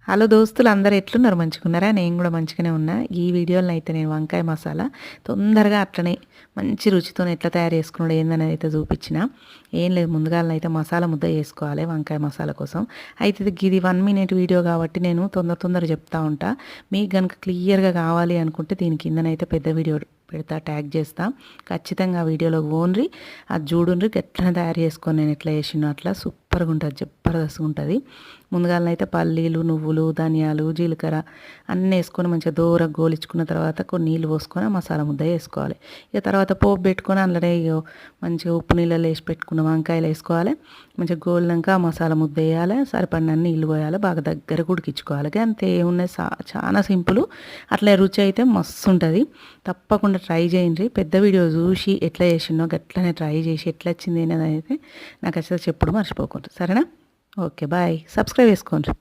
Hello దోస్తులు అందరూ ఎట్లున్నారు మంచిగున్నారా? నేను కూడా మంచిగానే ఉన్నా. ఈ వీడియోలో అయితే నేను వంకాయ మసాలా తొందరగా అట్లనే మంచి రుచితో ఎట్లా తయారు చేసుకున్నాడు ఏందనేది అయితే చూపించిన. ఏం లేదు, ముందుగాలనైతే మసాలా ముద్ద చేసుకోవాలి వంకాయ మసాలా కోసం. అయితే ఇది 1 మినిట్ వీడియో కాబట్టి నేను తొందర చెప్తా ఉంటా. మీకు కనుక క్లియర్గా కావాలి అనుకుంటే దీని కిందనైతే పెద్ద వీడియో పెడతా, ట్యాగ్ చేస్తా. ఖచ్చితంగా ఆ వీడియోలో ఓన్రి అది చూడుండ్రి ఎట్లా తయారు చేసుకొని నేను ఎట్లా చేసినో అట్లా సూపర్గా ఉంటుంది, జబర్దస్త్గా ఉంటుంది. ముందుగాలనైతే పల్లీలు, నువ్వులు, ధనియాలు, జీలకర్ర అన్నీ వేసుకొని మంచిగా దూరంగా గోలించుకున్న తర్వాత కొన్ని నీళ్ళు పోసుకొని మసాలా ముద్ద వేసుకోవాలి. ఇక తర్వాత పోపు పెట్టుకొని అందులోనే మంచిగా ఉప్పు నీళ్ళలో వేసి పెట్టుకున్న వంకాయలు వేసుకోవాలి. మంచిగా గోలినాక మసాలా ముద్ద వేయాలి, సరిపడిన నీళ్ళు పోయాలి, బాగా దగ్గరకు ఉడికించుకోవాలి. అంతే ఏమున్నాయి, చాలా సింపుల్. అట్లా రుచి అయితే మస్తు ఉంటుంది. తప్పకుండా ట్రై చేయండి. పెద్ద వీడియో చూసి ఎట్లా చేసినో అట్లనే ట్రై చేసి ఎట్లా వచ్చింది అనేది అయితే నాకు అసలు చెప్పుడు మర్చిపోకుండా, సరేనా? Okay bye. సబ్స్క్రైబ్ చేసుకోండి.